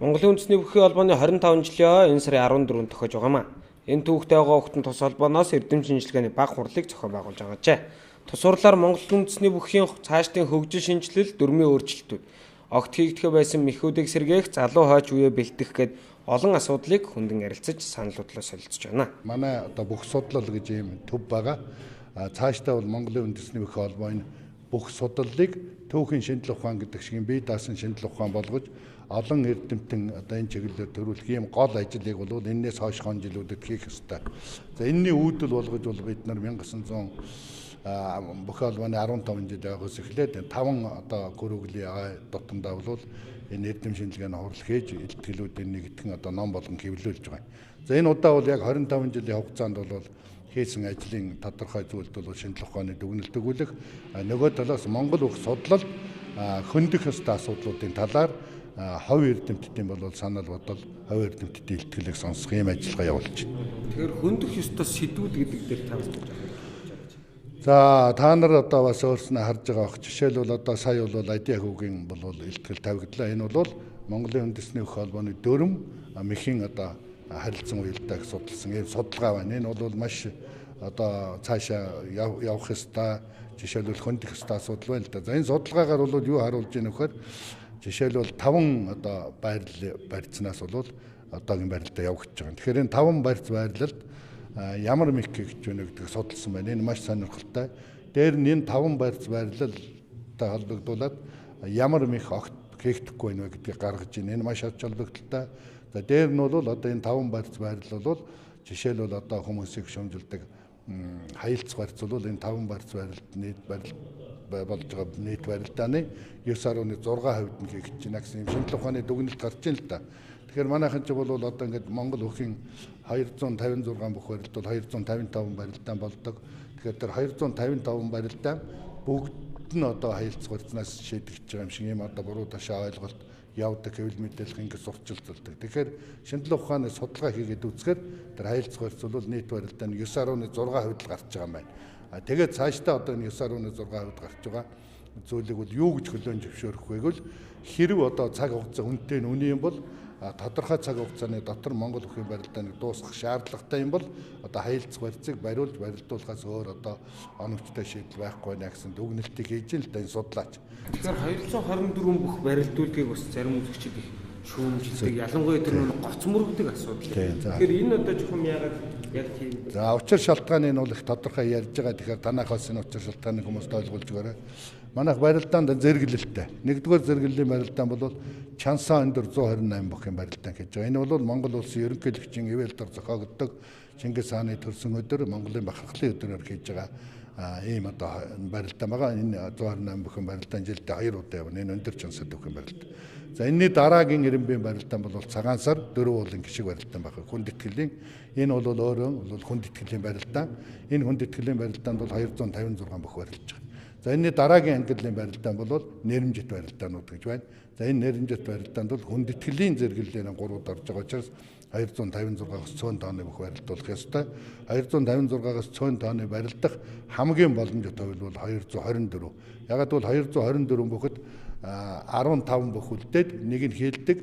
Монголын үндэсний бүхий холбооны 25 жилийн энэ сарын 14-нд тохиож байгаамаа. Энэ түүхтэй байгаа хүүхдэн тус холбооноос эрдэм шинжилгээний баг хурлыг зохион байгуулж байгаажээ. Тус хурлаар Монголын үндэсний бүхий цаашдын хөгжил шинжилэл, дүрмийн өөрчлөлтүүд, огт хийгдэх байсан мэхүүдийг сэргээх, залуу хойч үе бэлтгэх гэд олон асуудлыг хүндэн ярилцаж санал бодлоо солилцож байна. Манай одоо бүх судлал гэж ийм төв байгаа. Цаашдаа бол Монголын үндэсний бүхий холбооны бүх судлалыг түүхийн шинжлэх ухаан гэдэг шиг бие даасан шинжлэх ухаан болгож олон эрдэмтэн одоо энэ чиглэлээр төрүүлэх ийм гол ажлыг бол энэс хойшхон жилүүдэд хийх ёстой. За энэний үүдэл болгож бол бид нар 1900 бүхий холбооны 15 жил байгаас эхлээд 5 одоо гөрөглөлийн дотондоо бол энэ эрдэм шинжилгээний хурал хийж илтгэлүүдийн нэгтгэн одоо ном болгон хэвлүүлж байгаа. За энэ удаа бол яг 25 жилийн хугацаанд бол хийсэн ажлын тодорхой зүйлд бол шинжлэх ухааны дүгнэлт өгүүлэх, нөгөө талаас Монгол бүх судлал хөндөх ёстой асуудлуудын талаар хувь эрдэмтдийн бол санал бодол, хувь эрдэмтдийн илтгэлийг сонсох юм ажиллагаа явуулж байна. Тэгэхээр хөндөх ёстой сэдвүүд гэдэг дээр тавьж байгаа. За та нар одоо бас өөрснөө харж байгаа бох. Жишээлбэл одоо сая бол Адиа хүүгийн бол илтгэл тавигдлаа. Энэ бол Монголын үндэсний бүхий холбооны дүрм мэхийн одоо харилцан уялдааг судалсан ийм судалгаа байна. Энэ бол маш одоо цаашаа явах ёстой, жишээлбэл хөндөх ёстой асуудал байна л да. За энэ судалгаагаар бол юу харуулж байна вэхээр жишээлбэл 5 одоо барьцнаас бол одоогийн барилдаа явагдаж байгаа. Тэгэхээр энэ 5 барьц байрлалд ямар мэк гэж үнэгдэг судалсан байна. Энэ маш сонирхолтой. Дээр нь энэ 5 барьц байрлалтай холбогдуулаад ямар мэк огт хийгдэхгүй байна вэ гэдгийг гаргаж ийн. Энэ маш ач холбогдолтой. За дээр нь бол одоо энэ 5 барьц байрлал бол жишээлбэл одоо хүмүүсийг шөмжилдэг хаялц барьц бол энэ 5 барьц байрлалд нийт барилт болж байгаа нийт барилдааны 9.6% нь хийгдэж байна гэсэн юм шинжлэх ухааны дүгнэлт гарч ийн л да. Тэгэхээр манайхан ч бол одоо ингээд Монгол бүхийн 256 бүх барилд бол 255 барилдаан болдог. Тэгэхээр тэр 255 барилдаан бүгд нь одоо хаялц барьцнаас шийдэгдэж байгаа юм шиг юм одоо буруу ташаа ойлголт явдаг хэвлэл мэдээлэх ингээд сурчилдуулдаг. Тэгэхээр шинжлэх ухааны судалгаа хийгээд үзэхээр тэр хаялц барьц бол нийт барилдааны 9.6% л гарч байгаа юм байна. Тэгээд цаашдаа одоо энэ 9.6% гарч байгаа зүйлийг бол юу гэж хөлөөн зөвшөөрөх вэ гэвэл хэрв одоо цаг хугацаа үнэтэй үний юм бол тодорхой цаг хугацааны дотор Монгол бүхий барилдааныг дуусгах шаардлагатай юм бол одоо хаялц барьцыг бариулж барилдуулахаас өөр одоо оновчтой шийдэл байхгүй байна гэсэн дүгнэлтийг хийж ин л да энэ судлаач. Тэгэхээр 224 бүх барилдуулгийг бас зарим үзэгчид их шүүмжилдэг. Ялангуяа тэр нэг гоц мөрөгдөг асуудал. Тэгэхээр энэ одоо зөвхөн яагаад яг тийм. За учир шалтгааны нь бол их тодорхой ярьж байгаа. Тэгэхээр танахаас энэ учир шалтгааныг хүмүүст ойлгуулж өгөөрэй. Манайх барилдаанд зэрэглэлтэй. Нэгдүгээр зэрэглэлийн барилдаан бол Чансаа өндөр 128 бүхий барилдаан гэж байгаа. Энэ бол Монгол улсын ерөнхийлөгчийн ивэл дор зохиогддог Чингис хааны төрсөн өдөр Монголын бахархлын өдрөөр хийж байгаа ийм одоо барилдаан байгаа. Энэ 128 бүхий барилдаан жилдээ 2 удаа явна. Энэ өндөр Чансаа бүхий барилдаан. За энэний дараагийн Эренбийн барилдаан бол Цагаан сар 4 уулын гişиг барилдаан байна. Хүндэтгэлийн энэ бол өөрөө хүндэтгэлийн барилдаан. Энэ хүндэтгэлийн барилдаанд бол 256 бүх барилж байгаа. За энэний дараагийн ангиллын барилдаан бол нэрмжит барилдаанууд гэж байна. За энэ нэрмжит барилдаанд бол хүндэтгэлийн зэрэглэлийн 3-д орж байгаа учраас 256-аас цөөн тооны бүх барилдуулах ёстой. 256-аас цөөн тооны барилдах хамгийн боломжит хувь бол 224. Ягаад бол 224 бүхэд 15 бүх үлдээд нэг нь хийлдэг.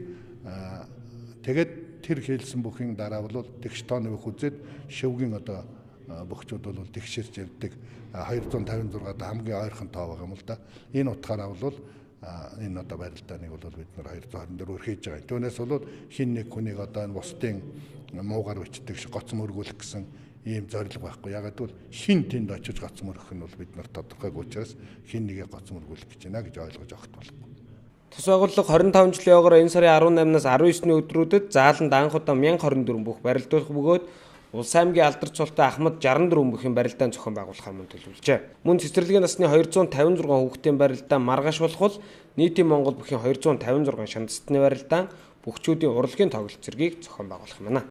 Тэгээд тэр хийлсэн бүхийн дараа бол тэгш тооны бүх үзээд шивгийн одоо бөхчүүд бол тэгшэрч ирдэг 256-д хамгийн ойрхон тоо байгаа юм л да. Энэ утгаараа бол энэ одоо барилдааныг бол бид нар 224-өөр хийж байгаа. Түүнээс бол хин нэг хүнийг одоо энэ бусдын муугар бичдэг гоц мөргүүлэх гэсэн ийм зорилго байхгүй. Ягаад бол хин тэнд очиж гоц мөргөх нь бол бид нар тодорхойг учраас хин нэгээ гоц мөргүүлэх гэж байна гэж ойлгож авах болно. Тус байгууллага 25 жилийн ойгоор энэ сарын 18-наас 19-ний өдрүүдэд зааланд анх удаа 1024 бүх барилдуулах бөгөөд Улсын аймгийн алдар цолтой Ахмад 64 бүхий барилдаан зохион байгуулахаар мөн төлөвлөжээ. Мөн цэцэрлэгийн насны 256 хүүхдийн барилдаан маргааш болох нийтийн Монгол бүхий 256 шандасны барилдаан, бөхчүүдийн урлагийн тоглолт зэргийг зохион байгуулах юм байна.